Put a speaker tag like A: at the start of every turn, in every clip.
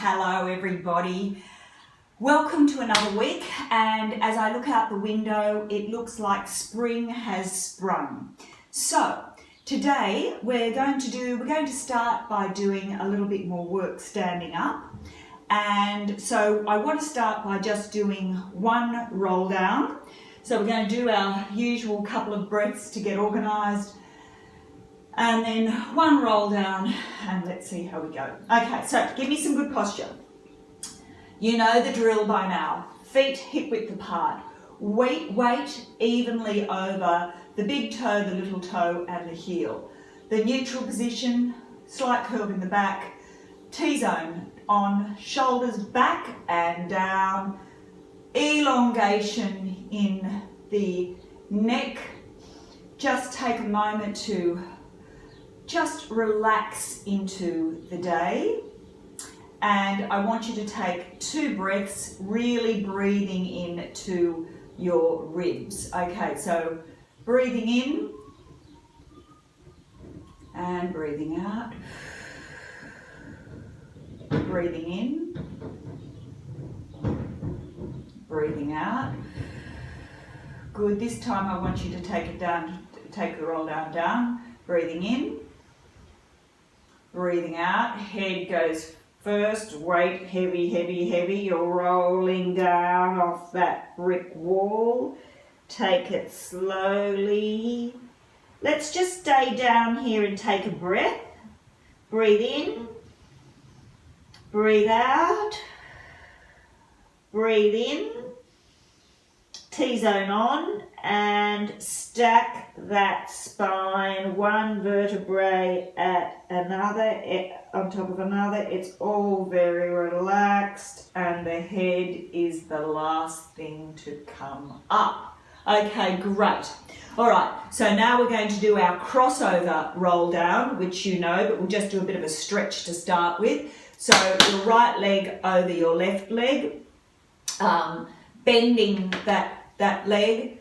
A: Hello everybody. Welcome to another week, and as I look out the window it looks like spring has sprung. So today we're going to start by doing a little bit more work standing up, and so I want to start by just doing one roll down. So we're going to do our usual couple of breaths to get organised, and then one roll down, and let's see how we go. Okay, so give me some good posture. You know the drill by now. Feet hip width apart. Weight evenly over the big toe, the little toe, and the heel. The neutral position, slight curve in the back, T-zone on, shoulders back and down, elongation in the neck. Just take a moment to just relax into the day, and I want you to take 2 breaths, really breathing into your ribs. Okay, so breathing in and breathing out, breathing in, breathing out. Good. This time I want you to take it down, take the roll down, breathing in, breathing out, head goes first, weight heavy, you're rolling down off that brick wall. Take it slowly. Let's just stay down here and take a breath. Breathe in, breathe out, breathe in, T-zone on, and stack that spine, one vertebrae at another, on top of another. It's all very relaxed, and the head is the last thing to come up. Okay, great. All right, so now we're going to do our crossover roll down, which you know, but we'll just do a bit of a stretch to start with. So your right leg over your left leg, bending that leg,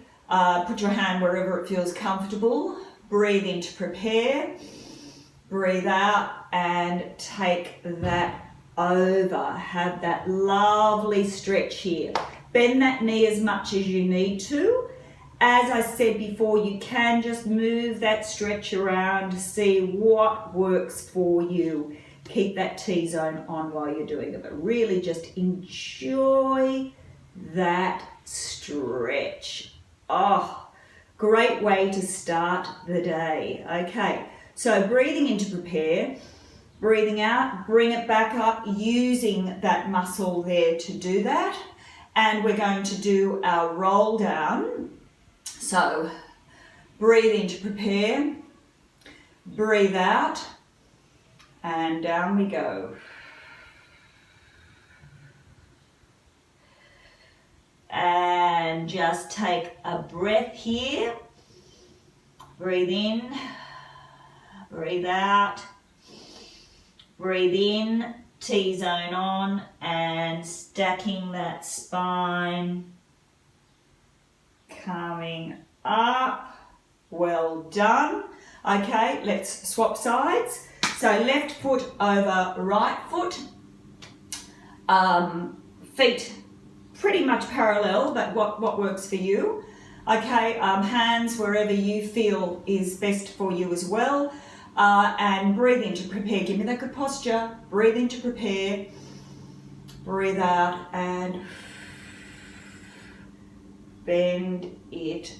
A: put your hand wherever it feels comfortable. Breathe in to prepare, breathe out, and take that over. Have that lovely stretch here. Bend that knee as much as you need to. As I said before, you can just move that stretch around to see what works for you. Keep that T-zone on while you're doing it, but really just enjoy that stretch. Oh, great way to start the day. Okay, so breathing in to prepare, breathing out, bring it back up, using that muscle there to do that. And we're going to do our roll down. So breathe in to prepare, breathe out, and down we go. And just take a breath here. Breathe in, breathe out, breathe in, T-zone on, and stacking that spine, coming up. Well done. Okay, let's swap sides. So left foot over right foot, feet pretty much parallel, but what works for you. Okay, hands wherever you feel is best for you as well. And breathe in to prepare. Give me that good posture. Breathe in to prepare. Breathe out and bend it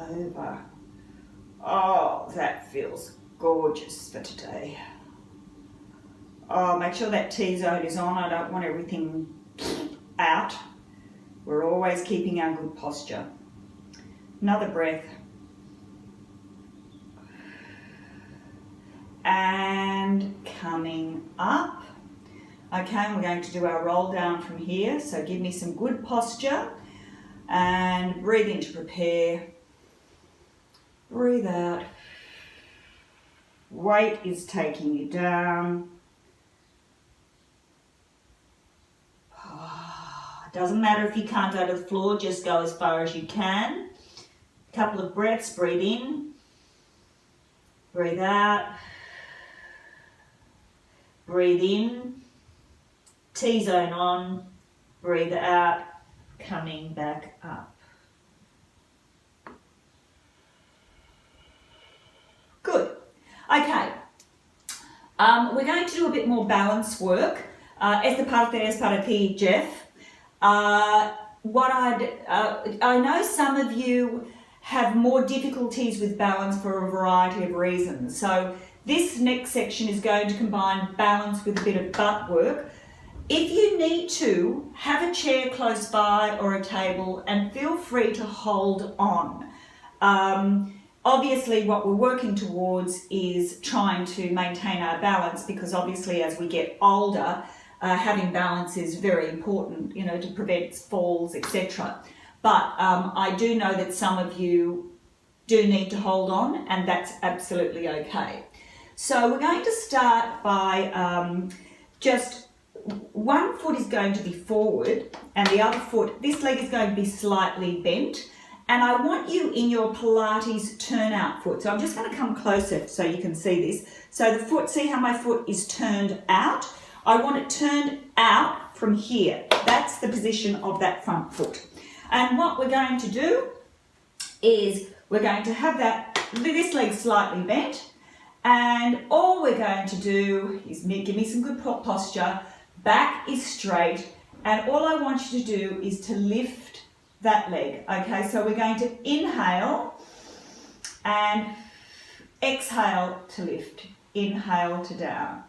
A: over. Oh, that feels gorgeous for today. Oh, make sure that T-zone is on. I don't want everything out. We're always keeping our good posture. Another breath. And coming up. Okay, and we're going to do our roll down from here. So give me some good posture. And breathe in to prepare. Breathe out. Weight is taking you down. Doesn't matter if you can't go to the floor, just go as far as you can. A couple of breaths, breathe in, breathe out, breathe in, T-zone on, breathe out, coming back up. Good. Okay. We're going to do a bit more balance work. Esta parte para ti, Jeff. I know some of you have more difficulties with balance for a variety of reasons. So this next section is going to combine balance with a bit of butt work. If you need to, have a chair close by or a table and feel free to hold on. Obviously what we're working towards is trying to maintain our balance, because obviously as we get older, having balance is very important, you know, to prevent falls, etc. But I do know that some of you do need to hold on, and that's absolutely okay. So we're going to start by just one foot is going to be forward and the other foot, this leg is going to be slightly bent. And I want you in your Pilates turnout foot. So I'm just going to come closer so you can see this. So the foot, see how my foot is turned out? I want it turned out from here. That's the position of that front foot. And what we're going to do is we're going to have this leg slightly bent. And all we're going to do is give me some good posture. Back is straight. And all I want you to do is to lift that leg. Okay, so we're going to inhale and exhale to lift, inhale to down,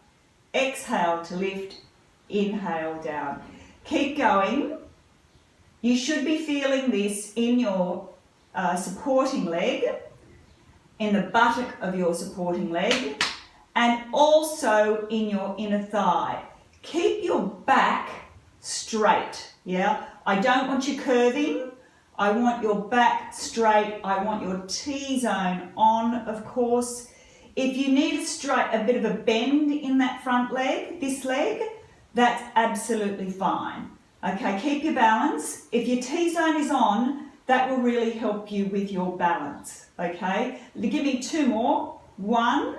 A: exhale to lift, inhale down. Keep going. You should be feeling this in your supporting leg, in the buttock of your supporting leg, and also in your inner thigh. Keep your back straight, yeah? I don't want you curving. I want your back straight. I want your T-zone on, of course. If you need a bit of a bend in that front leg, this leg, that's absolutely fine. Okay, keep your balance. If your T-zone is on, that will really help you with your balance. Okay, give me two more. 1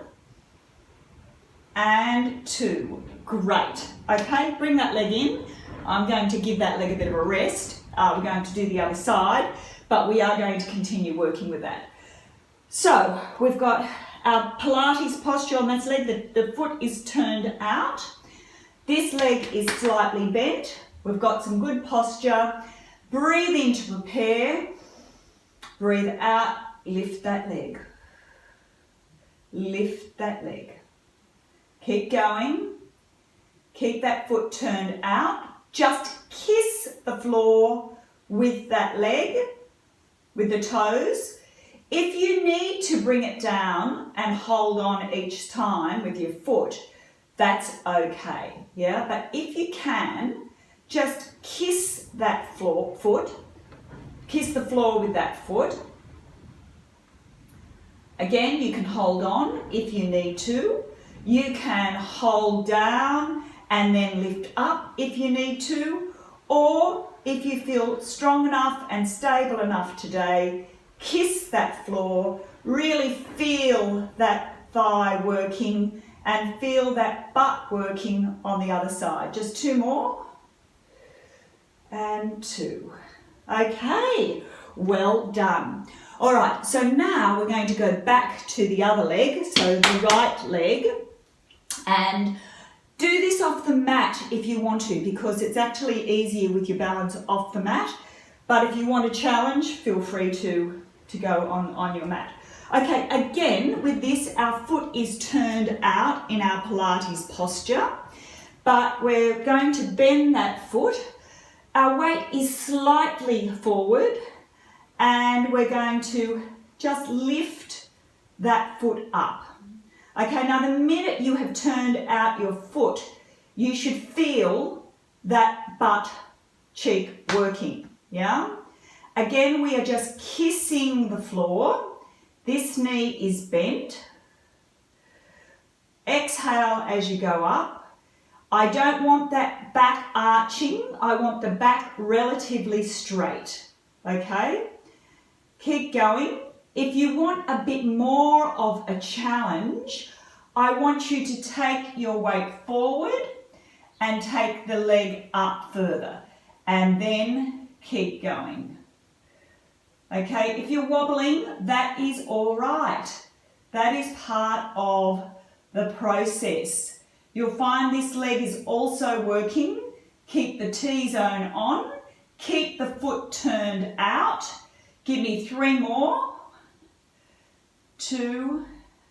A: and 2. Great. Okay, bring that leg in. I'm going to give that leg a bit of a rest. We're going to do the other side, but we are going to continue working with that. So we've got our Pilates posture on this leg. The foot is turned out. This leg is slightly bent. We've got some good posture. Breathe in to prepare. Breathe out. Lift that leg. Lift that leg. Keep going. Keep that foot turned out. Just kiss the floor with that leg, with the toes. If you need to bring it down and hold on each time with your foot, that's okay, yeah? But if you can, just kiss that foot, kiss the floor with that foot. Again, you can hold on if you need to. You can hold down and then lift up if you need to, or if you feel strong enough and stable enough today, kiss that floor, really feel that thigh working and feel that butt working on the other side. Just 2 more, and 2. Okay, well done. All right, so now we're going to go back to the other leg, so the right leg, and do this off the mat if you want to, because it's actually easier with your balance off the mat. But if you want a challenge, feel free to go on your mat. Okay, again, with this, our foot is turned out in our Pilates posture, but we're going to bend that foot. Our weight is slightly forward, and we're going to just lift that foot up. Okay, now the minute you have turned out your foot, you should feel that butt cheek working, yeah? Again, we are just kissing the floor. This knee is bent. Exhale as you go up. I don't want that back arching. I want the back relatively straight, okay? Keep going. If you want a bit more of a challenge, I want you to take your weight forward and take the leg up further, and then keep going. Okay, if you're wobbling, that is all right. That is part of the process. You'll find this leg is also working. Keep the T-zone on. Keep the foot turned out. Give me 3 more. 2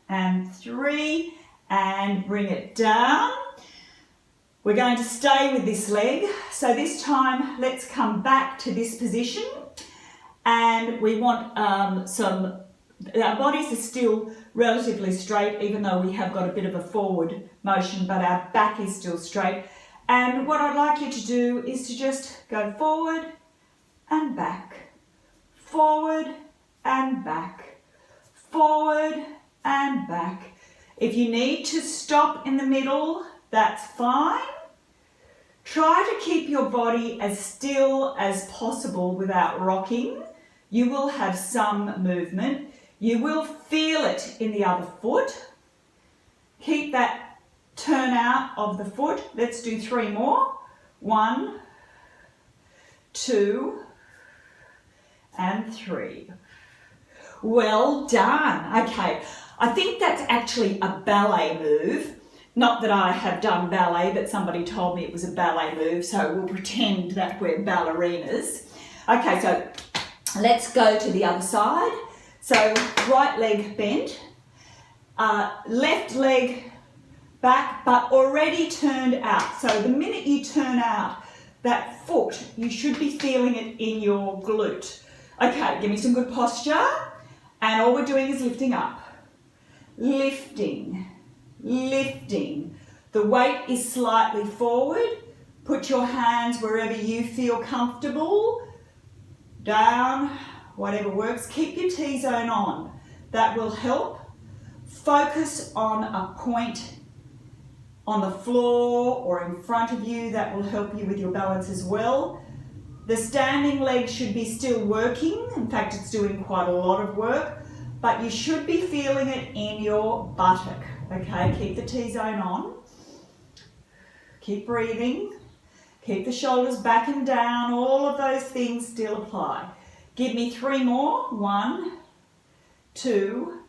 A: and 3. And bring it down. We're going to stay with this leg. So this time, let's come back to this position. And we want our bodies are still relatively straight, even though we have got a bit of a forward motion, but our back is still straight. And what I'd like you to do is to just go forward and back, forward and back, forward and back. If you need to stop in the middle, that's fine. Try to keep your body as still as possible without rocking. You will have some movement. You will feel it in the other foot. Keep that turn out of the foot. Let's do 3 more. 1, 2, and 3. Well done. Okay, I think that's actually a ballet move. Not that I have done ballet, but somebody told me it was a ballet move, so we'll pretend that we're ballerinas. Okay, so let's go to the other side. So right leg bent, left leg back, but already turned out. So the minute you turn out that foot, you should be feeling it in your glute. Okay, give me some good posture. And all we're doing is lifting up. Lifting, lifting. The weight is slightly forward. Put your hands wherever you feel comfortable. Down, whatever works. Keep your T-zone on. That will help. Focus on a point on the floor or in front of you. That will help you with your balance as well. The standing leg should be still working. In fact, it's doing quite a lot of work, but you should be feeling it in your buttock. Okay, keep the T-zone on. Keep breathing. Keep the shoulders back and down. All of those things still apply. Give me 3 more. 1, 2,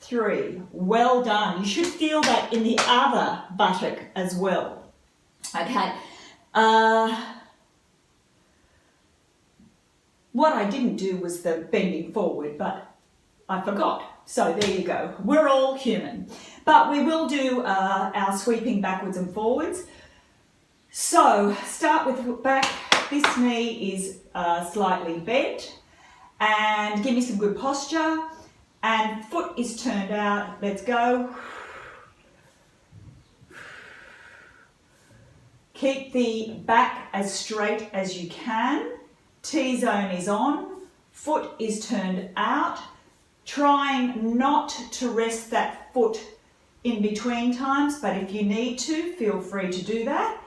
A: 3. Well done. You should feel that in the other buttock as well. Okay. What I didn't do was the bending forward, but I forgot. So there you go. We're all human. But we will do our sweeping backwards and forwards. So start with back. This knee is slightly bent. And give me some good posture. And foot is turned out. Let's go. Keep the back as straight as you can. T-zone is on. Foot is turned out. Trying not to rest that foot in between times, but if you need to, feel free to do that.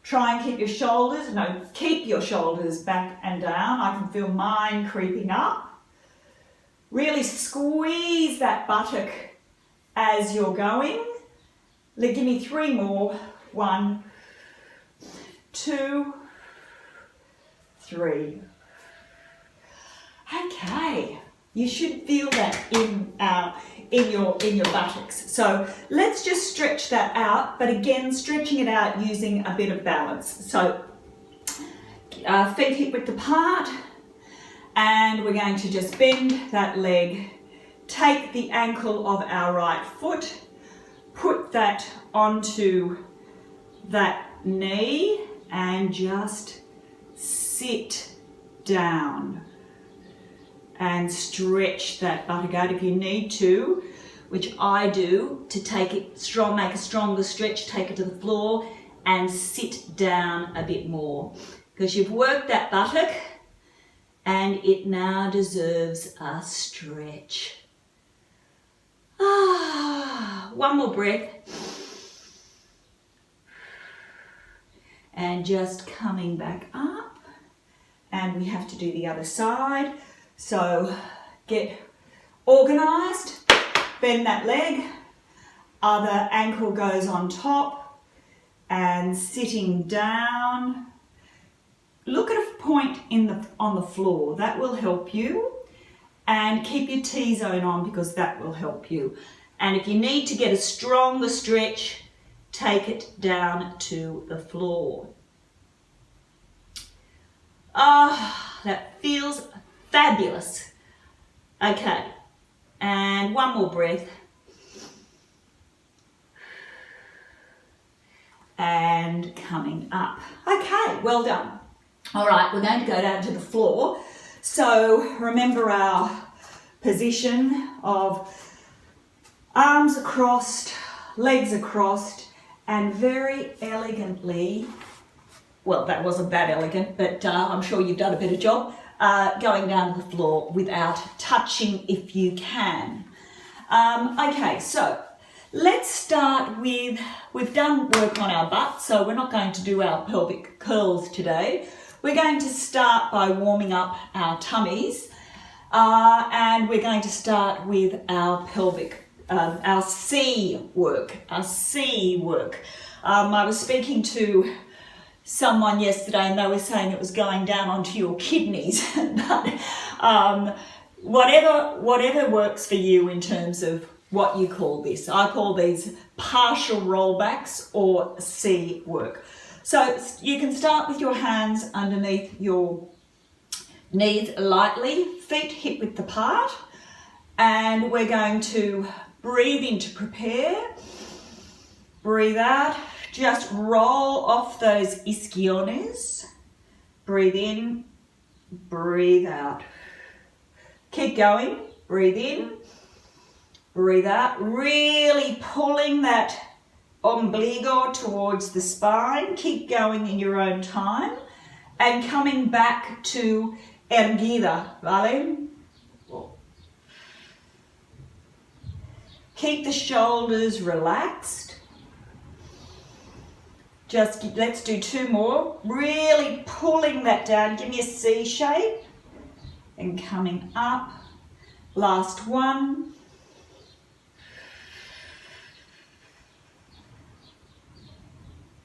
A: Try and keep your shoulders, keep your shoulders back and down. I can feel mine creeping up. Really squeeze that buttock as you're going. Give me 3 more. 1, 2, 3. Okay. You should feel that in your buttocks. So let's just stretch that out, but again, stretching it out using a bit of balance. So feet hip width apart, and we're going to just bend that leg, take the ankle of our right foot, put that onto that knee, and just sit down. And stretch that buttock out if you need to, which I do, to take it strong, make a stronger stretch, take it to the floor and sit down a bit more. Because you've worked that buttock and it now deserves a stretch. One more breath. And just coming back up. And we have to do the other side. So get organised, bend that leg, other ankle goes on top, and sitting down. Look at a point on the floor, that will help you. And keep your T-zone on because that will help you. And if you need to get a stronger stretch, take it down to the floor. That feels fabulous. Okay, and one more breath. And coming up. Okay, well done. All right, we're going to go down to the floor. So remember our position of arms across, legs across, and very elegantly, well, that wasn't that elegant, but I'm sure you've done a better job, going down to the floor without touching if you can. Okay, so let's start with, we've done work on our butt, so we're not going to do our pelvic curls today. We're going to start by warming up our tummies, and we're going to start with our pelvic, our C work, I was speaking to someone yesterday and they were saying it was going down onto your kidneys, but whatever works for you in terms of what you call this. I call these partial rollbacks or C work. So you can start with your hands underneath your knees lightly, feet hip width apart, and we're going to breathe in to prepare, breathe out, just roll off those isquiones, breathe in, breathe out. Keep going, breathe in, breathe out, really pulling that ombligo towards the spine. Keep going in your own time and coming back to erguida, vale? Keep the shoulders relaxed. Let's do two more. Really pulling that down. Give me a C shape and coming up. Last one.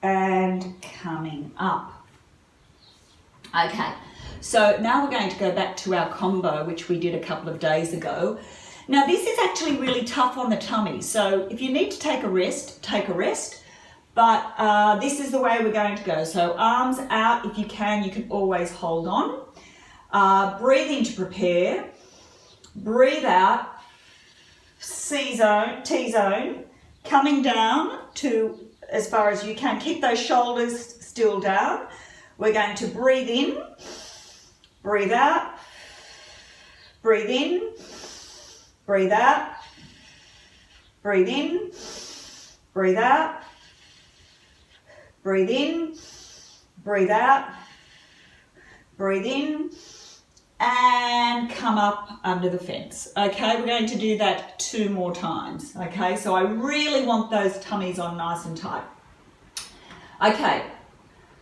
A: And coming up. Okay, so now we're going to go back to our combo, which we did a couple of days ago. Now this is actually really tough on the tummy, so if you need to take a rest, but this is the way we're going to go. So arms out, if you can always hold on. Breathe in to prepare, breathe out, C-zone, T-zone, coming down to as far as you can. Keep those shoulders still down. We're going to breathe in, breathe out, breathe in, breathe out, breathe in, breathe out, breathe in, breathe out, breathe in, and come up under the fence. Okay, we're going to do that 2 more times. Okay, so I really want those tummies on nice and tight. Okay,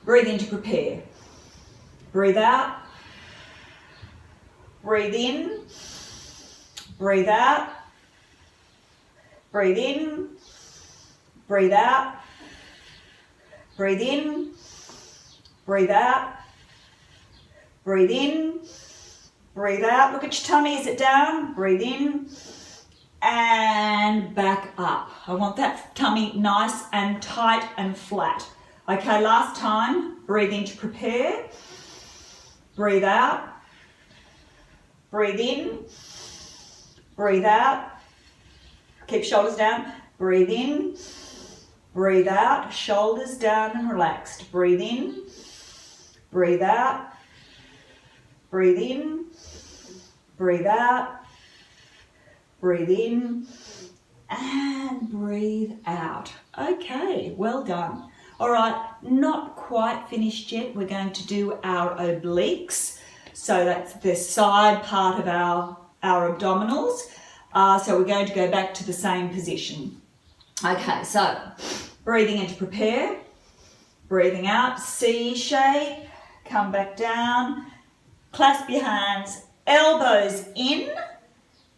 A: breathe in to prepare. Breathe out, breathe in, breathe out, breathe in, breathe out, breathe in, breathe out, breathe in, breathe out. Look at your tummy, is it down? Breathe in and back up. I want that tummy nice and tight and flat. Okay, last time, breathe in to prepare, breathe out, breathe in, breathe out, keep shoulders down, breathe in, breathe out, shoulders down and relaxed, breathe in, breathe out, breathe in, breathe out, breathe in, and breathe out. Okay, well done. All right, not quite finished yet. We're going to do our obliques. So that's the side part of our abdominals. So we're going to go back to the same position. Okay, so breathing in to prepare, breathing out, C shape, come back down, clasp your hands, elbows in,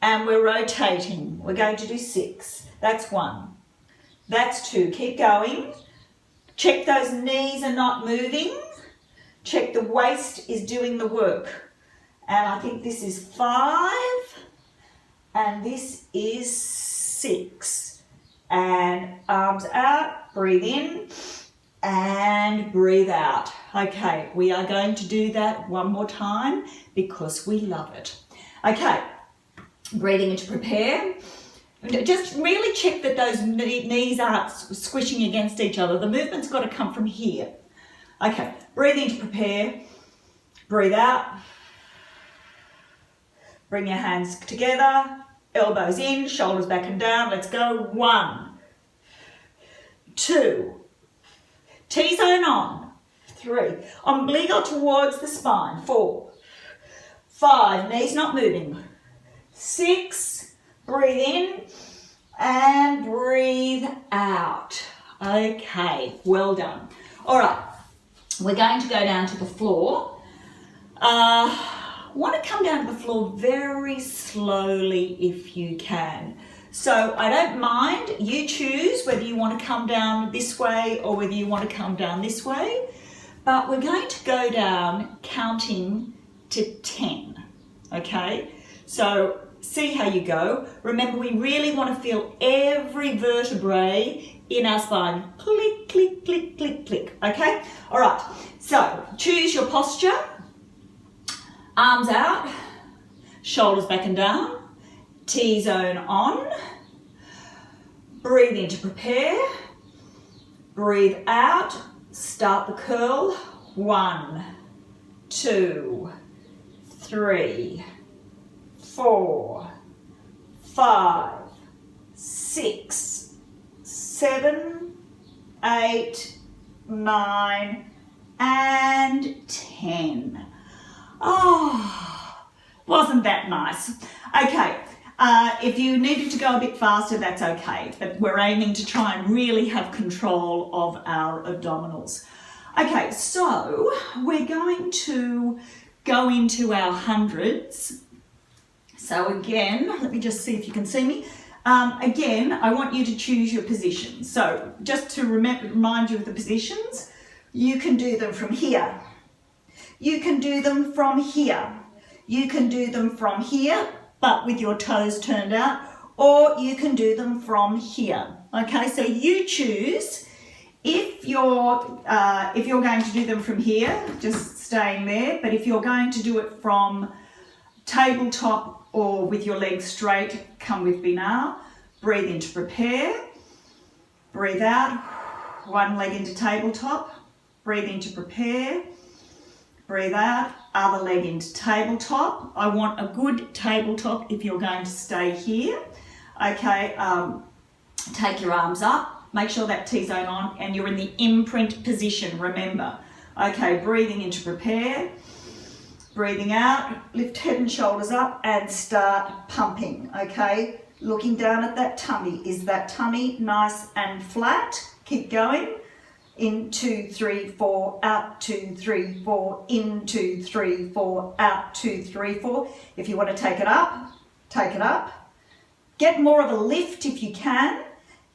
A: and we're rotating. We're going to do 6. That's 1. That's 2. Keep going. Check those knees are not moving. Check the waist is doing the work. And I think this is 5 and this is 6. And arms out, breathe in and breathe out. Okay, we are going to do that one more time because we love it. Okay, breathing in to prepare. Just really check that those knees aren't squishing against each other. The movement's got to come from here. Okay, breathe in to prepare. Breathe out. Bring your hands together. Elbows in, shoulders back and down. Let's go. 1, 2. T-zone on. 3. Oblique towards the spine. 4, 5. Knees not moving. 6. Breathe in and breathe out. Okay, well done. All right, we're going to go down to the floor. Want to come down to the floor very slowly if you can. So I don't mind, you choose whether you want to come down this way or whether you want to come down this way, but we're going to go down counting to 10, okay? So see how you go. Remember, we really want to feel every vertebrae in our spine. Click, click, click, click, click, okay? All right, so choose your posture. Arms out, shoulders back and down, T-zone on. Breathe in to prepare. Breathe out, start the curl. 1, 2, 3, 4, 5, 6, 7, 8, 9, and 10. Oh, wasn't that nice? Okay, if you needed to go a bit faster, that's okay, but we're aiming to try and really have control of our abdominals. Okay, so we're going to go into our hundreds. So again, let me just see if you can see me. Again, I want you to choose your position. So just to remind you of the positions, you can do them from here. You can do them from here. You can do them from here, but with your toes turned out, or you can do them from here. Okay, so you choose. If you're going to do them from here, just staying there, but if you're going to do it from tabletop or with your legs straight, come with me now. Breathe in to prepare. Breathe out. One leg into tabletop. Breathe in to prepare. Breathe out. Other leg into tabletop. I want a good tabletop if you're going to stay here. Okay, take your arms up. Make sure that T-zone on and you're in the imprint position, remember. Okay, breathing in to prepare. Breathing out, lift head and shoulders up and start pumping, okay? Looking down at that tummy. Is that tummy nice and flat? Keep going. In 2, 3, 4, out 2, 3, 4, in 2, 3, 4, out 2, 3, 4. If you want to take it up, take it up. Get more of a lift if you can.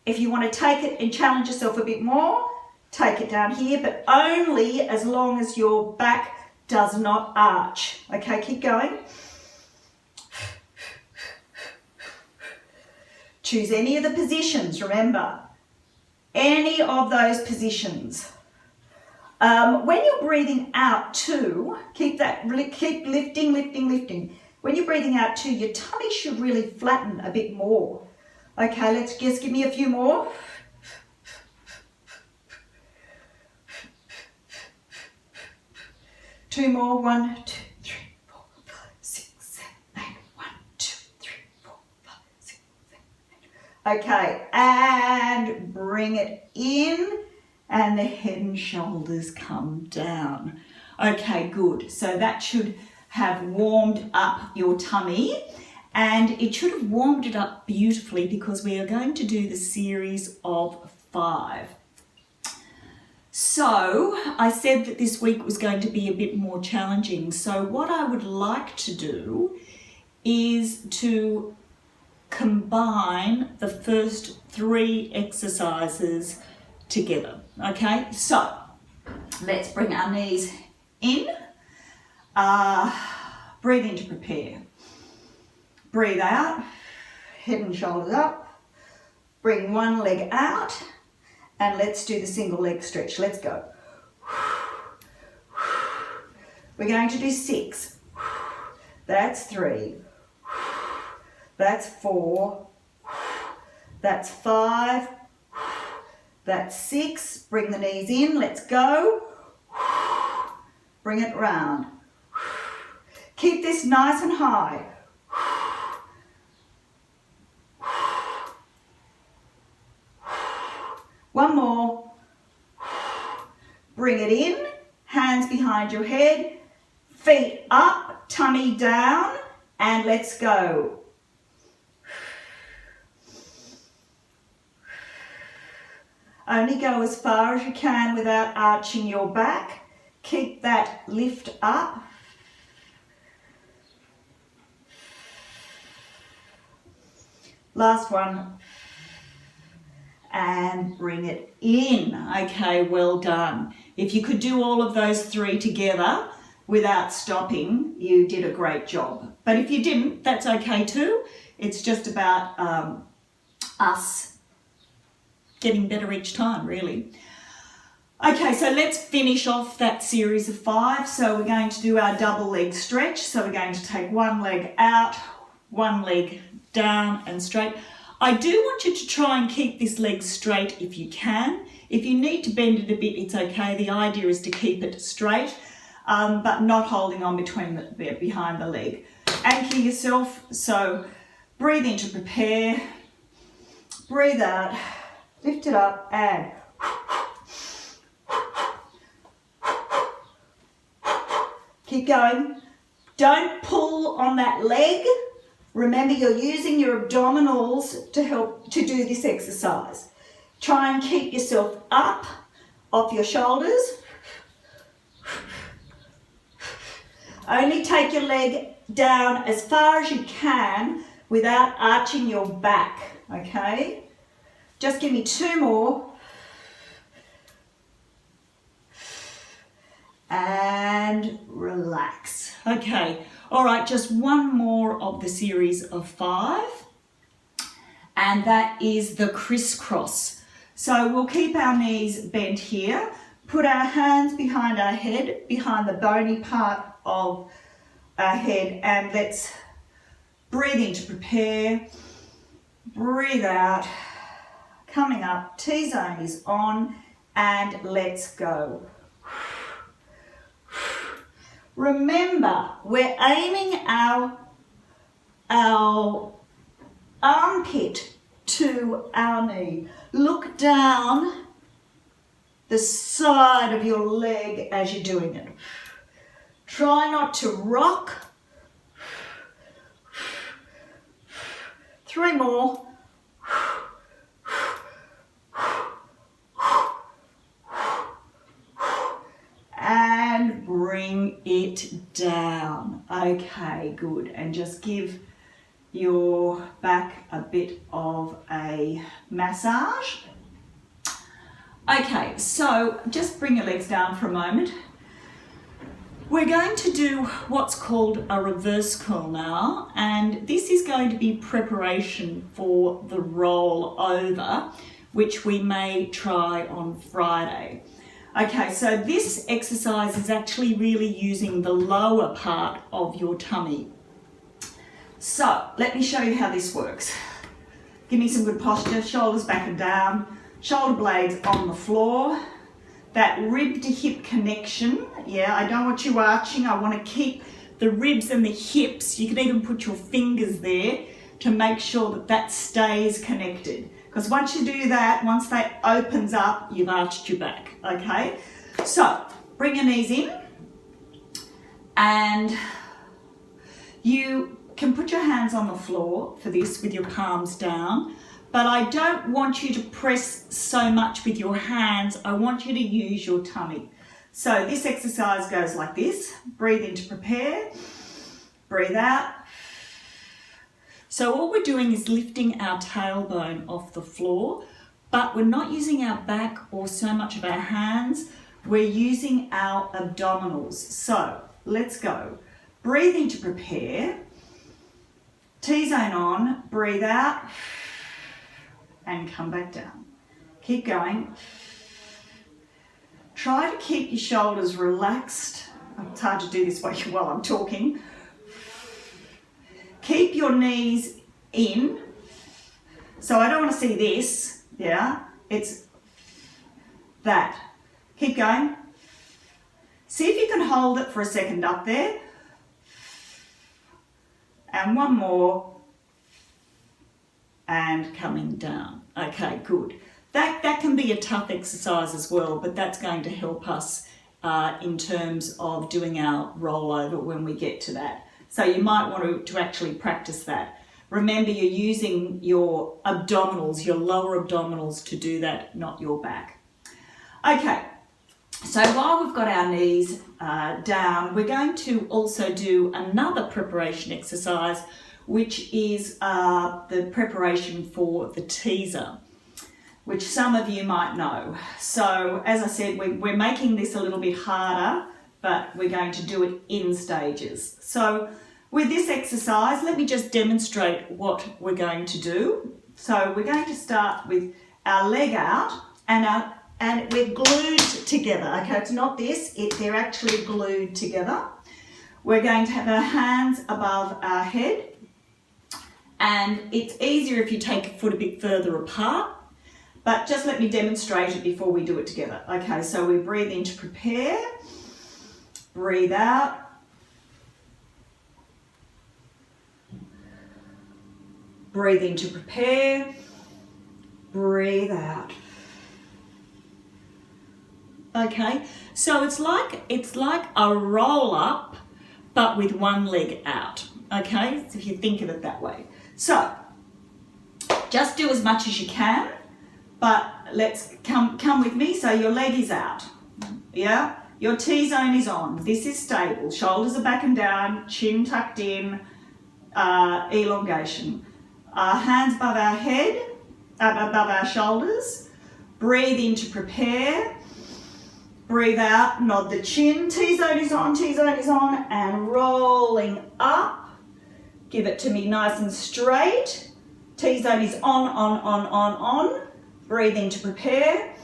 A: If you want to take it and challenge yourself a bit more, take it down here, but only as long as your back does not arch. Okay, keep going. Choose any of the positions, remember. Any of those positions. When you're breathing out too, keep lifting, lifting, lifting. When you're breathing out too, your tummy should really flatten a bit more. Okay, let's just give me a few more. Two more. 1, 2, 3, 4, 5, 6, 7, 8. 1, 2, 3, 4, 5, 6, 7, 8. Okay, and bring it in, and the head and shoulders come down. Okay, good. So that should have warmed up your tummy. And it should have warmed it up beautifully because we are going to do the series of 5. So I said that this week was going to be a bit more challenging. So what I would like to do is to combine the first 3 exercises together. Okay, so let's bring our knees in. Breathe in to prepare. Breathe out, head and shoulders up. Bring one leg out, and let's do the single leg stretch. Let's go. We're going to do 6. That's 3. That's 4. That's 5. That's 6. Bring the knees in. Let's go. Bring it round. Keep this nice and high. One more. Bring it in. Hands behind your head. Feet up, tummy down, and let's go. Only go as far as you can without arching your back. Keep that lift up. Last one. And bring it in. Okay, well done. If you could do all of those 3 together without stopping, you did a great job. But if you didn't, that's okay too. It's just about us getting better each time, really. Okay, so let's finish off that series of 5. So we're going to do our double leg stretch. So we're going to take one leg out, one leg down and straight. I do want you to try and keep this leg straight if you can. If you need to bend it a bit, it's okay. The idea is to keep it straight, but not holding on behind the leg. Anchor yourself. So breathe in to prepare. Breathe out. Lift it up and keep going. Don't pull on that leg. Remember, you're using your abdominals to help to do this exercise. Try and keep yourself up off your shoulders. Only take your leg down as far as you can without arching your back, okay? Just give me 2 more. And relax. Okay. All right, just one more of the series of 5, and that is the crisscross. So we'll keep our knees bent here, put our hands behind our head, behind the bony part of our head, and let's breathe in to prepare, breathe out, coming up, T-zone is on, and let's go. Remember, we're aiming our armpit to our knee. Look down the side of your leg as you're doing it. Try not to rock. 3 more. And bring it down. Okay, good. And just give your back a bit of a massage. Okay, so just bring your legs down for a moment. We're going to do what's called a reverse curl now, and this is going to be preparation for the roll over, which we may try on Friday. Okay, so this exercise is actually really using the lower part of your tummy. So let me show you how this works. Give me some good posture, shoulders back and down, shoulder blades on the floor. That rib to hip connection, yeah, I don't want you arching, I want to keep the ribs and the hips. You can even put your fingers there to make sure that that stays connected. Because once you do that, once that opens up, you've arched your back, okay? So, bring your knees in, and you can put your hands on the floor for this with your palms down, but I don't want you to press so much with your hands. I want you to use your tummy. So this exercise goes like this. Breathe in to prepare, breathe out. So all we're doing is lifting our tailbone off the floor, but we're not using our back or so much of our hands. We're using our abdominals. So let's go. Breathing to prepare. T-zone on, breathe out, and come back down. Keep going. Try to keep your shoulders relaxed. It's hard to do this while I'm talking. Keep your knees in. So I don't want to see this, yeah? It's that. Keep going. See if you can hold it for a second up there. And one more. And coming down. Okay, good. That can be a tough exercise as well, but that's going to help us in terms of doing our rollover when we get to that. So you might want to actually practice that. Remember, you're using your abdominals, your lower abdominals to do that, not your back. Okay, so while we've got our knees down, we're going to also do another preparation exercise, which is the preparation for the teaser, which some of you might know. So as I said, we're making this a little bit harder, but we're going to do it in stages. So with this exercise, let me just demonstrate what we're going to do. So we're going to start with our leg out and we're glued together. Okay, it's not this, they're actually glued together. We're going to have our hands above our head, and it's easier if you take a foot a bit further apart, but just let me demonstrate it before we do it together. Okay, so we breathe in to prepare, breathe out, breathe in to prepare, breathe out. Okay, so it's like a roll up, but with one leg out. Okay, so if you think of it that way. So just do as much as you can, but let's come with me. So your leg is out. Yeah, your T-zone is on. This is stable. Shoulders are back and down, chin tucked in, elongation. Hands above our head, above our shoulders. Breathe in to prepare. Breathe out, nod the chin. T-zone is on, T-zone is on, and rolling up. Give it to me nice and straight. T-zone is on. Breathe in to prepare.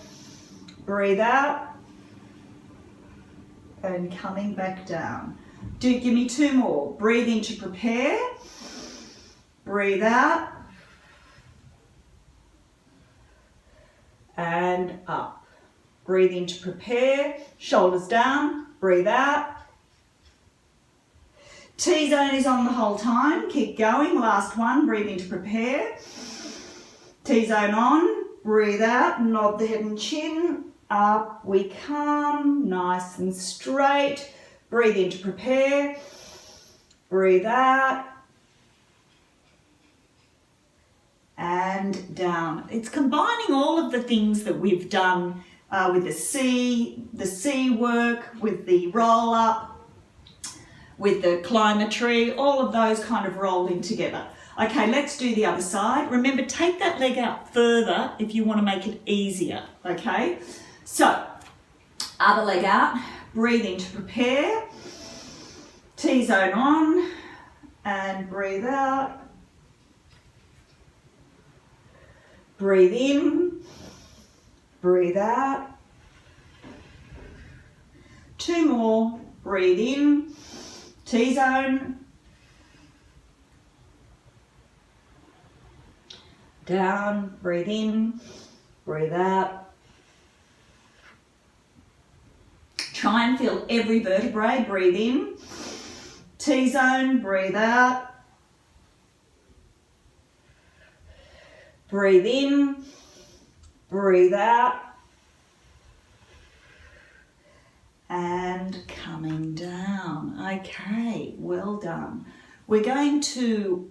A: Breathe out. And coming back down. Give me two more. Breathe in to prepare. Breathe out. And up. Breathe in to prepare. Shoulders down. Breathe out. T-zone is on the whole time. Keep going. Last one. Breathe in to prepare. T-zone on. Breathe out. Nod the head and chin. Up we come. Nice and straight. Breathe in to prepare. Breathe out. And down. It's combining all of the things that we've done with the C work, with the roll up, with the climb a tree, all of those kind of rolled in together. Okay, let's do the other side. Remember, take that leg out further if you want to make it easier, okay? So, other leg out, breathe in to prepare, T-zone on, and breathe out. Breathe in, breathe out. Two more, breathe in, T-zone, down, breathe in, breathe out. Try and feel every vertebrae, breathe in, T-zone, breathe out. Breathe in, breathe out. And coming down. Okay, well done. We're going to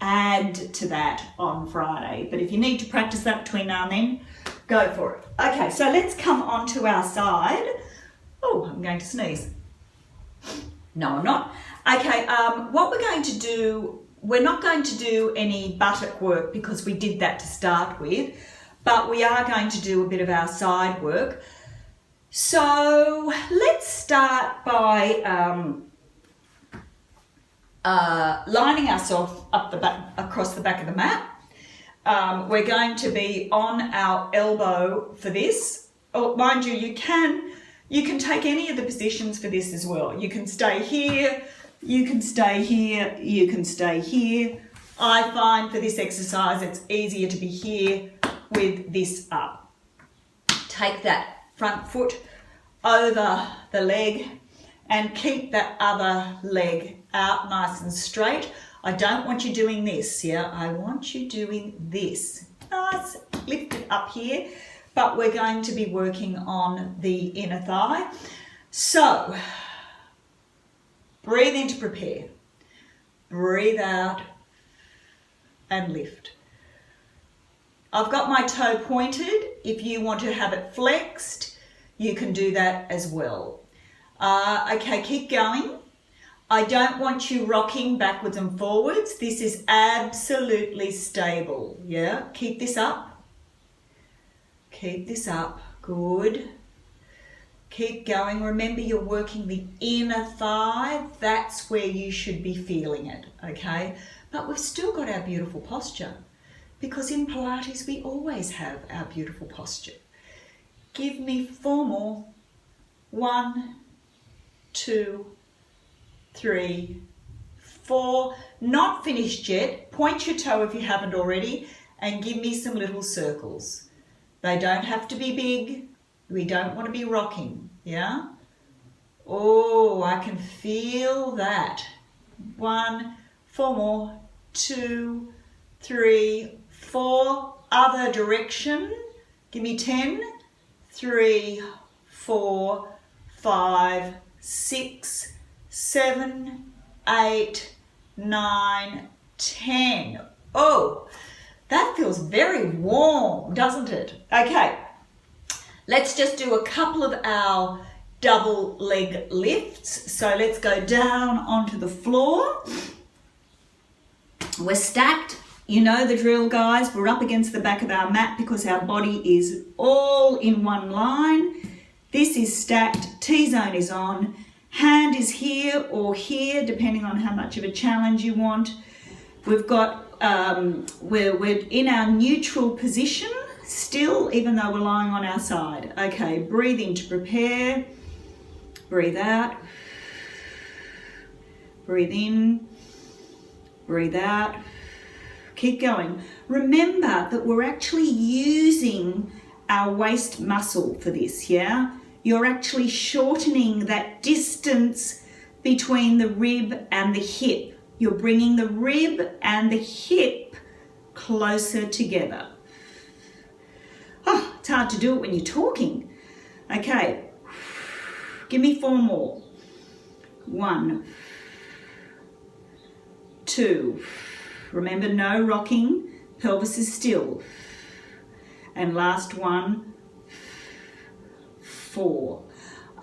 A: add to that on Friday, but if you need to practice that between now and then, go for it. Okay, so let's come on to our side. Oh, I'm going to sneeze. No, I'm not. Okay, what we're going to do, we're not going to do any buttock work because we did that to start with. but we are going to do a bit of our side work. So let's start by lining ourselves up the back, across the back of the mat. We're going to be on our elbow for this. Oh, mind you, you can take any of the positions for this as well. You can stay here, you can stay here, you can stay here. I find for this exercise it's easier to be here with this up. Take that front foot over the leg and keep that other leg out nice and straight. I don't want you doing this, yeah? I want you doing this. Nice, lift it up here, but we're going to be working on the inner thigh. So, breathe in to prepare. Breathe out and lift. I've got my toe pointed. If you want to have it flexed, you can do that as well. Okay, keep going. I don't want you rocking backwards and forwards. This is absolutely stable, yeah? Keep this up. Keep this up, good. Keep going. Remember, you're working the inner thigh. That's where you should be feeling it, okay? But we've still got our beautiful posture because in Pilates, we always have our beautiful posture. Give me 4 more. 1, 2, 3, 4. Not finished yet. Point your toe if you haven't already and give me some little circles. They don't have to be big. We don't want to be rocking, yeah? Oh, I can feel that. 1, 4 more. 2, 3, 4. Other direction. Give me 10. 3, 4, 5, 6, 7, 8, 9, 10. Oh, that feels very warm, doesn't it? Okay, let's just do a couple of our double leg lifts. So let's go down onto the floor. We're stacked. You know the drill, guys. We're up against the back of our mat because our body is all in one line. This is stacked. T-zone is on. Hand is here or here, depending on how much of a challenge you want. We've got, we're in our neutral position still, even though we're lying on our side. Okay, breathe in to prepare. Breathe out. Breathe in. Breathe out. Keep going. Remember that we're actually using our waist muscle for this, yeah? You're actually shortening that distance between the rib and the hip. You're bringing the rib and the hip closer together. Oh, it's hard to do it when you're talking. Okay, give me 4 more. 1, 2. Remember, no rocking, pelvis is still. And last one, 4.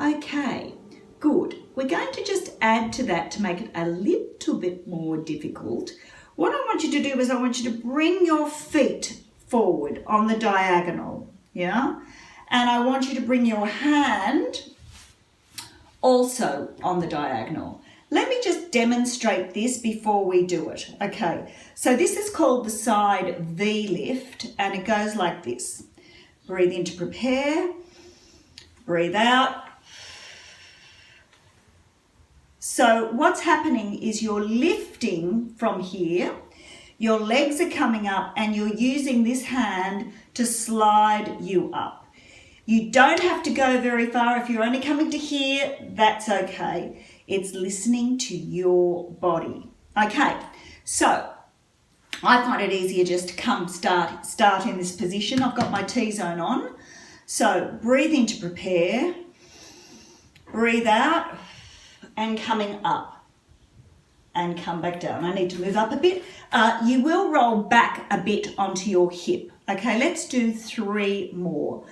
A: Okay, good. We're going to just add to that to make it a little bit more difficult. What I want you to do is I want you to bring your feet forward on the diagonal, yeah? And I want you to bring your hand also on the diagonal. Let me just demonstrate this before we do it. Okay, so this is called the side V lift and it goes like this. Breathe in to prepare, breathe out. So what's happening is you're lifting from here, your legs are coming up and you're using this hand to slide you up. You don't have to go very far. If you're only coming to here, that's okay. It's listening to your body. Okay, so I find it easier just to come start in this position. I've got my T-zone on. So breathe in to prepare, breathe out and coming up and come back down. I need to move up a bit. You will roll back a bit onto your hip. Okay, let's do 3 more.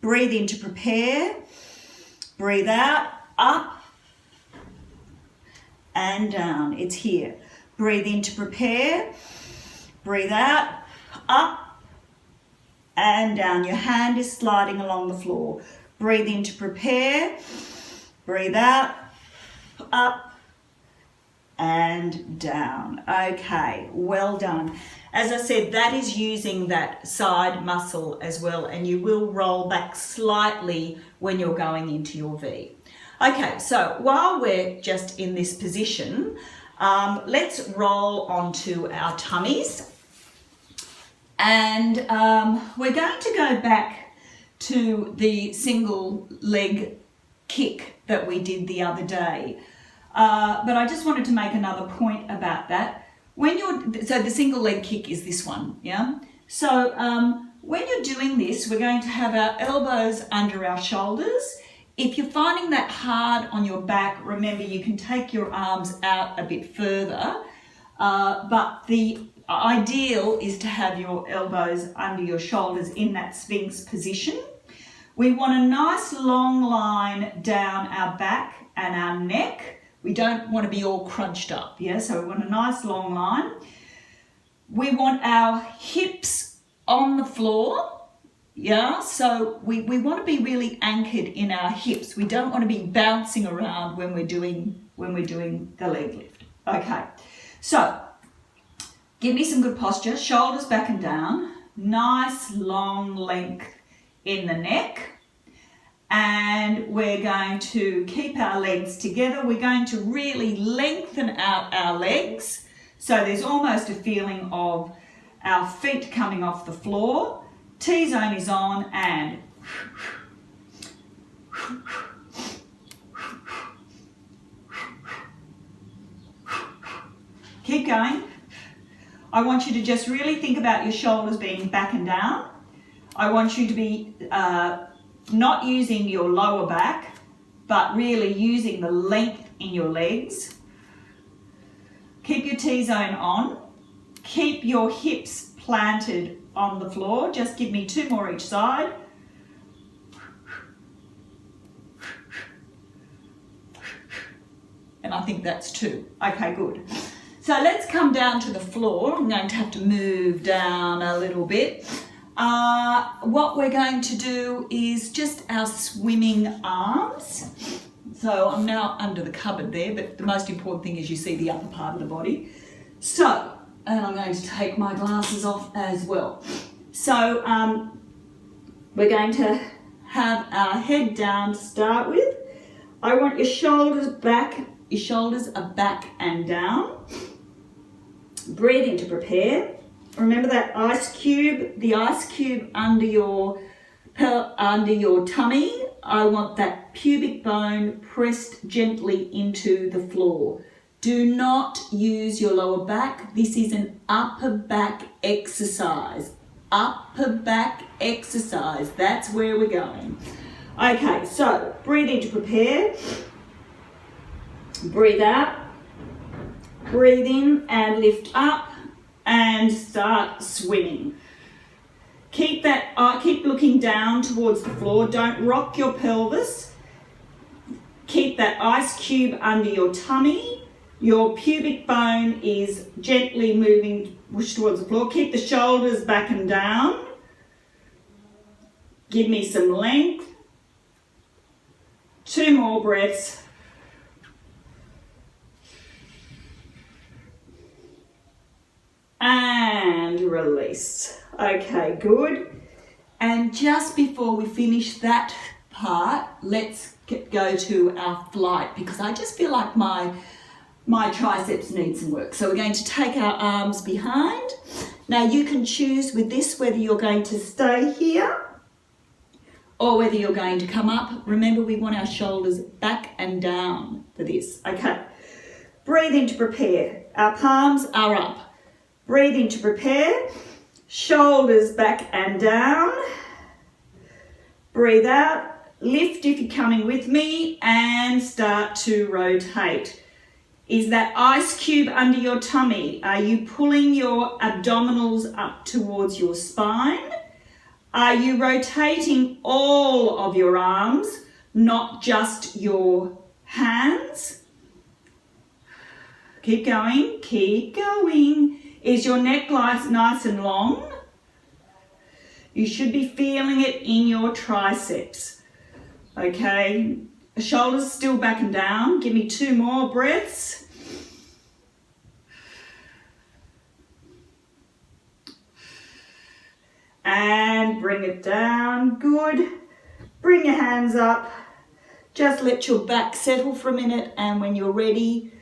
A: Breathe in to prepare, breathe out, up and down. It's here. Breathe in to prepare, breathe out, up and down. Your hand is sliding along the floor. Breathe in to prepare. Breathe out, up and down. Okay, well done. As I said, that is using that side muscle as well, and you will roll back slightly when you're going into your V. Okay, so while we're just in this position, let's roll onto our tummies. And we're going to go back to the single leg kick that we did the other day. But I just wanted to make another point about that. So the single leg kick is this one, yeah? So when you're doing this, we're going to have our elbows under our shoulders. If you're finding that hard on your back, remember you can take your arms out a bit further, but the ideal is to have your elbows under your shoulders in that Sphinx position. We want a nice long line down our back and our neck. We don't want to be all crunched up, yeah? So we want a nice long line. We want our hips on the floor, yeah? So we want to be really anchored in our hips. We don't want to be bouncing around when we're doing the leg lift. Okay, so give me some good posture. Shoulders back and down. Nice long length in the neck. And we're going to keep our legs together. We're going to really lengthen out our legs. So there's almost a feeling of our feet coming off the floor. T-zone is on and keep going. I want you to just really think about your shoulders being back and down. I want you to be not using your lower back, but really using the length in your legs. Keep your T-zone on. Keep your hips planted on the floor. Just give me 2 more each side. And I think that's 2. Okay, good. So let's come down to the floor. I'm going to have to move down a little bit. What we're going to do is just our swimming arms. So I'm now under the cupboard there, but the most important thing is you see the upper part of the body. So, and I'm going to take my glasses off as well. So we're going to have our head down to start with. I want your shoulders back. Your shoulders are back and down. Breathe in to prepare. Remember that ice cube, the ice cube under your tummy. I want that pubic bone pressed gently into the floor. Do not use your lower back. This is an upper back exercise. Upper back exercise. That's where we're going. Okay, so breathe in to prepare. Breathe out. Breathe in and lift up. And start swimming. Keep looking down towards the floor. Don't rock your pelvis. Keep that ice cube under your tummy. Your pubic bone is gently moving towards the floor. Keep the shoulders back and down. Give me some length. 2 more breaths. And release. Okay, good. And just before we finish that part, let's go to our flight, because I just feel like my triceps need some work. So we're going to take our arms behind. Now you can choose with this whether you're going to stay here or whether you're going to come up. Remember, we want our shoulders back and down for this. Okay. Breathe in to prepare. Our palms are up. Breathe in to prepare, shoulders back and down. Breathe out, lift if you're coming with me, and start to rotate. Is that ice cube under your tummy? Are you pulling your abdominals up towards your spine? Are you rotating all of your arms, not just your hands? Keep going, keep going. Is your neck nice and long? You should be feeling it in your triceps. Okay, the shoulders still back and down. Give me 2 more breaths. And bring it down. Good. Bring your hands up. Just let your back settle for a minute, and when you're ready,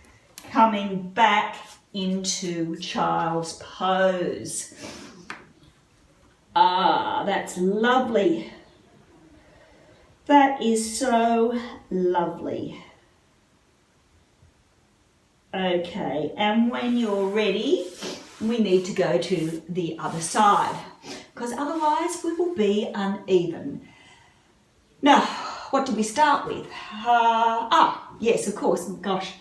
A: coming back into child's pose. Ah, that's lovely. That is so lovely. Okay, and when you're ready, we need to go to the other side, because otherwise we will be uneven. Now, what did we start with? Yes, of course. Gosh,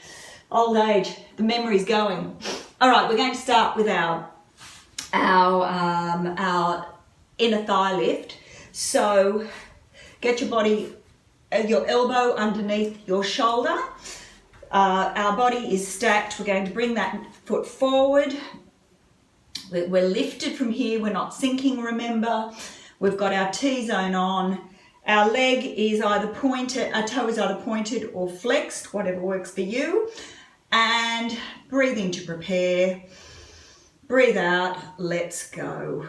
A: old age, the memory's going. All right, we're going to start with our inner thigh lift. So get your body, your elbow underneath your shoulder. Our body is stacked. We're going to bring that foot forward. We're lifted from here. We're not sinking, remember. We've got our T-zone on. Our leg is either pointed, our toe is either pointed or flexed, whatever works for you. And breathe in to prepare. Breathe out, let's go.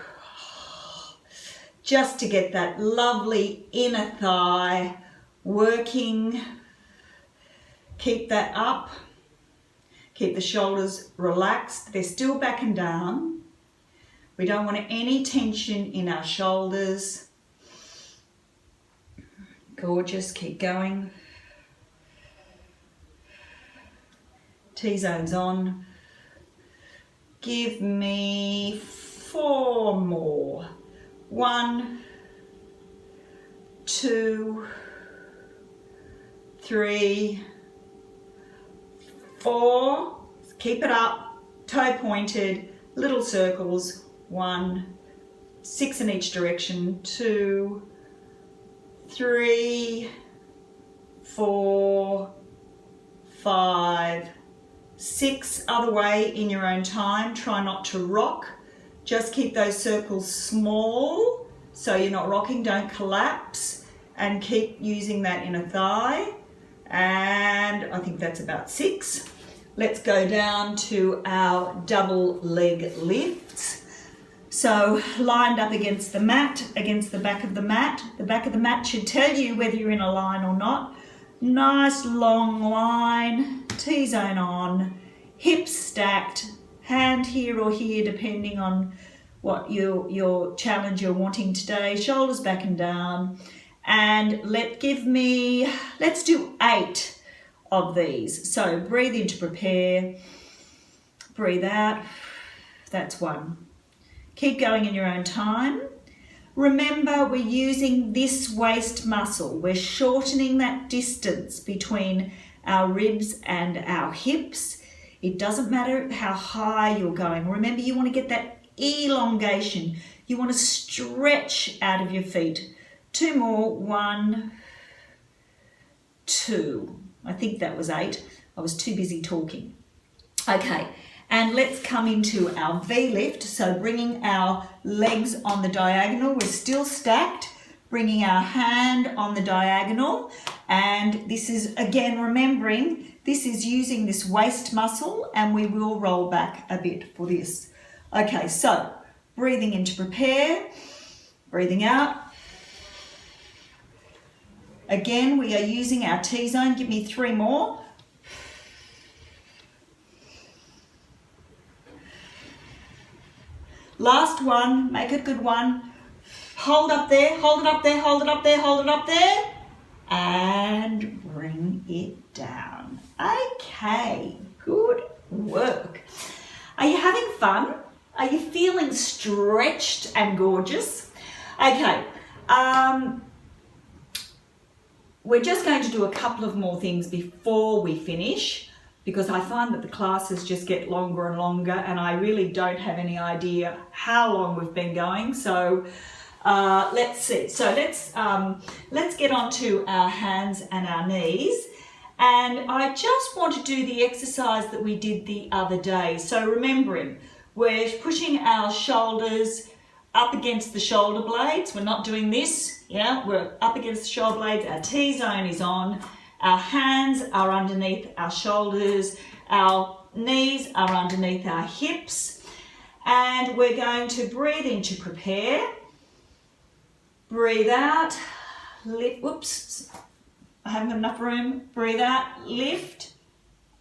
A: Just to get that lovely inner thigh working. Keep that up. Keep the shoulders relaxed. They're still back and down. We don't want any tension in our shoulders. Gorgeous, keep going. T-zone's on. Give me 4 more. 1, 2, 3, 4. Keep it up, toe pointed, little circles. 1, 6 in each direction. 2, 3, 4, 5, 6. Other way in your own time. Try not to rock. Just keep those circles small so you're not rocking. Don't collapse, and keep using that inner thigh. And I think that's about 6. Let's go down to our double leg lifts. So lined up against the mat, against the back of the mat. The back of the mat should tell you whether you're in a line or not. Nice long line, T-zone on, hips stacked, hand here or here depending on what your challenge you're wanting today. Shoulders back and down. And let's do 8 of these. So breathe in to prepare, breathe out. That's 1. Keep going in your own time. Remember, we're using this waist muscle. We're shortening that distance between our ribs and our hips. It doesn't matter how high you're going. Remember, you want to get that elongation. You want to stretch out of your feet. 2 more. 1, 2. I think that was 8. I was too busy talking. Okay. And let's come into our V-lift. So bringing our legs on the diagonal. We're still stacked. Bringing our hand on the diagonal. And this is, again, remembering, this is using this waist muscle, and we will roll back a bit for this. Okay, so breathing in to prepare. Breathing out. Again, we are using our T-zone. Give me 3 more. Last one, make it a good one. Hold up there, hold it up there, hold it up there, hold it up there. And bring it down. Okay, good work. Are you having fun? Are you feeling stretched and gorgeous? Okay, we're just going to do a couple of more things before we finish, because I find that the classes just get longer and longer, and I really don't have any idea how long we've been going. So let's see. So let's get on to our hands and our knees. And I just want to do the exercise that we did the other day. So remembering, we're pushing our shoulders up against the shoulder blades. We're not doing this, yeah? We're up against the shoulder blades. Our T-zone is on. Our hands are underneath our shoulders. Our knees are underneath our hips. And we're going to breathe in to prepare. Breathe out. Lift. Whoops. I haven't got enough room. Breathe out. Lift.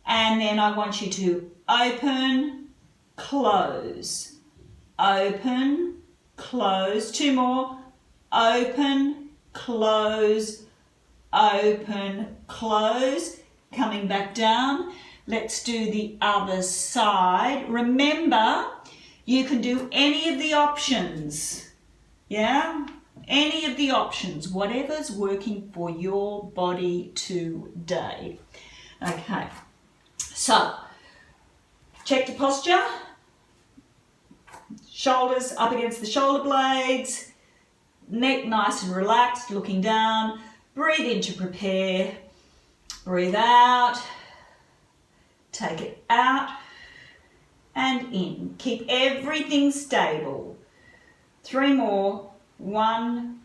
A: And then I want you to open, close. Open, close. Two more. Open, close, open, close. Coming back down. Let's do the other side. Remember, you can do any of the options. Yeah? Any of the options. Whatever's working for your body today. Okay. So, check your posture. Shoulders up against the shoulder blades. Neck nice and relaxed, looking down. Breathe in to prepare. Breathe out. Take it out and in. Keep everything stable. 3 more. 1.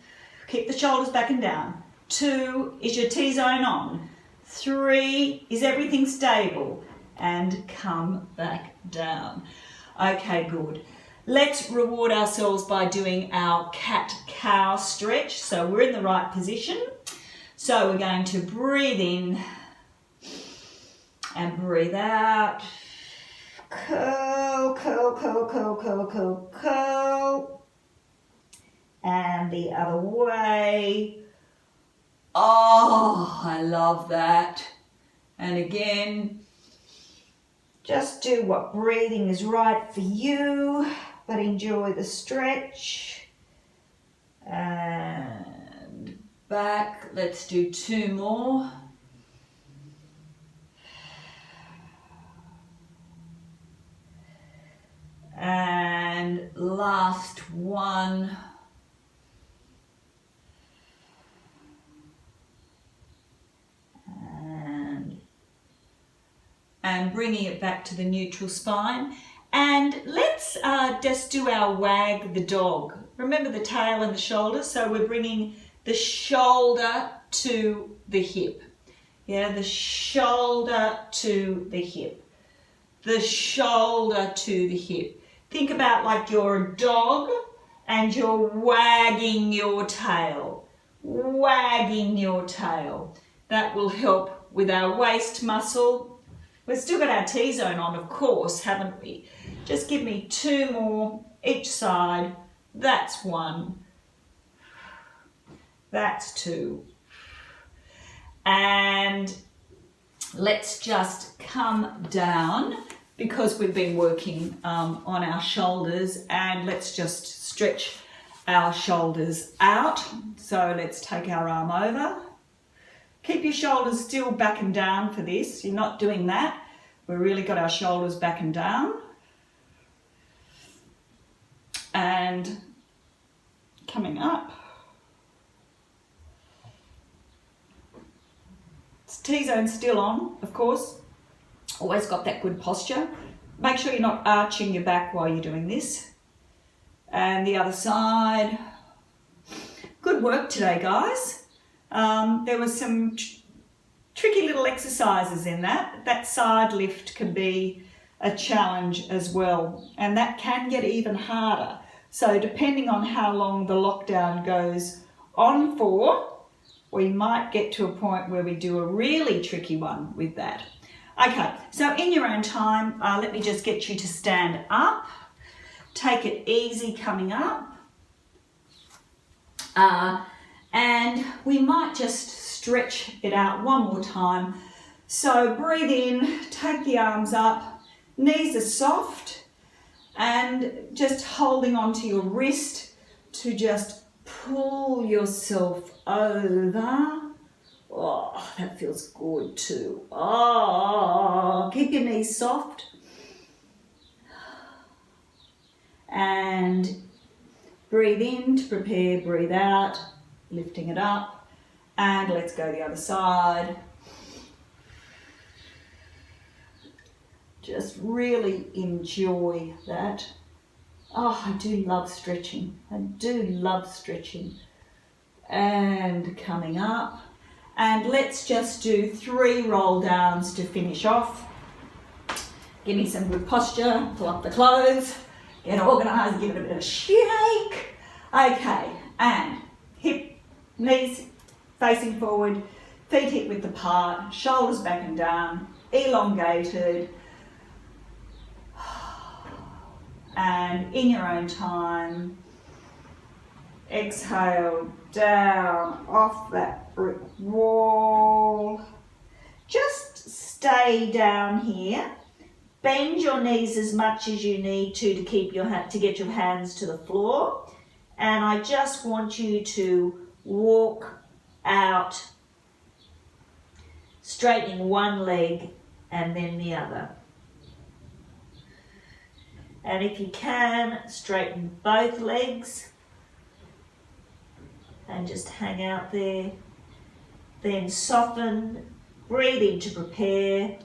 A: Keep the shoulders back and down. 2. Is your T-zone on? 3. Is everything stable? And come back down. Okay, good. Let's reward ourselves by doing our cat-cow stretch. So we're in the right position. So we're going to breathe in and breathe out. Curl, curl, curl, curl, curl, curl, curl. And the other way. Oh, I love that. And again, just do what breathing is right for you, but enjoy the stretch. And back. Let's do 2 more. And last one. And bringing it back to the neutral spine. And let's just do our wag the dog. Remember the tail and the shoulder? So we're bringing the shoulder to the hip. Yeah, the shoulder to the hip. The shoulder to the hip. Think about like you're a dog and you're wagging your tail. Wagging your tail. That will help with our waist muscle. We've still got our T-zone on, of course, haven't we? Just give me 2 more each side. That's 1. That's 2. And let's just come down because we've been working on our shoulders, and let's just stretch our shoulders out. So let's take our arm over. Keep your shoulders still back and down for this. You're not doing that. We've really got our shoulders back and down. And coming up. T-zone still on, of course. Always got that good posture. Make sure you're not arching your back while you're doing this. And the other side. Good work today, guys. There was some tricky little exercises in that. That side lift can be a challenge as well, and that can get even harder. So depending on how long the lockdown goes on for, we might get to a point where we do a really tricky one with that. Okay, so in your own time, let me just get you to stand up. Take it easy coming up. And we might just stretch it out one more time. So breathe in, take the arms up, knees are soft, and just holding onto your wrist to just pull yourself over. Oh, that feels good too. Oh, keep your knees soft. And breathe in to prepare, breathe out, lifting it up. And let's go the other side. Just really enjoy that. Oh, I do love stretching. I do love stretching. And coming up. And let's just do 3 roll downs to finish off. Give me some good posture, pull up the clothes, get organised, give it a bit of a shake. Okay, and hip, knees facing forward, feet hip width apart, shoulders back and down, elongated. And in your own time, exhale down off that brick wall. Just stay down here. Bend your knees as much as you need to keep your to get your hands to the floor. And I just want you to walk out, straightening one leg and then the other. And if you can, straighten both legs and just hang out there. Then soften, breathe in to prepare,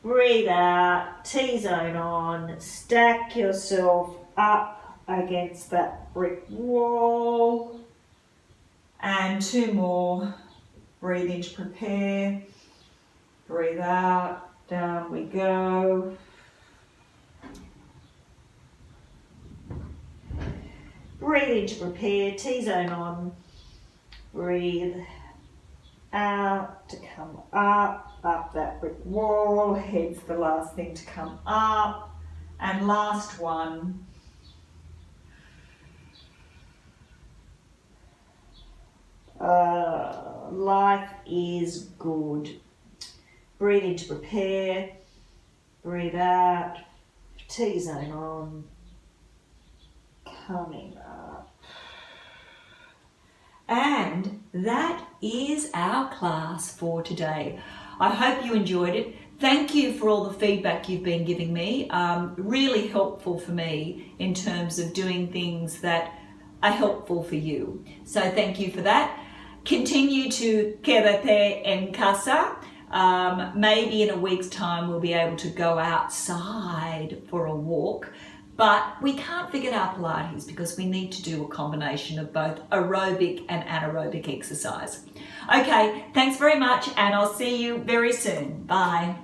A: breathe out, T-zone on, stack yourself up against that brick wall. And 2 more, breathe in to prepare, breathe out, down we go. Breathe in to prepare, T-zone on, breathe out to come up that brick wall, head's the last thing to come up, and last one. Life is good. Breathe in to prepare, breathe out, T-zone on, coming up. And that is our class for today. I hope you enjoyed it. Thank you for all the feedback you've been giving me. Really helpful for me in terms of doing things that are helpful for you. So thank you for that. Continue to quédate en casa. Maybe in a week's time we'll be able to go outside for a walk. But we can't forget our Pilates because we need to do a combination of both aerobic and anaerobic exercise. Okay, thanks very much and I'll see you very soon. Bye.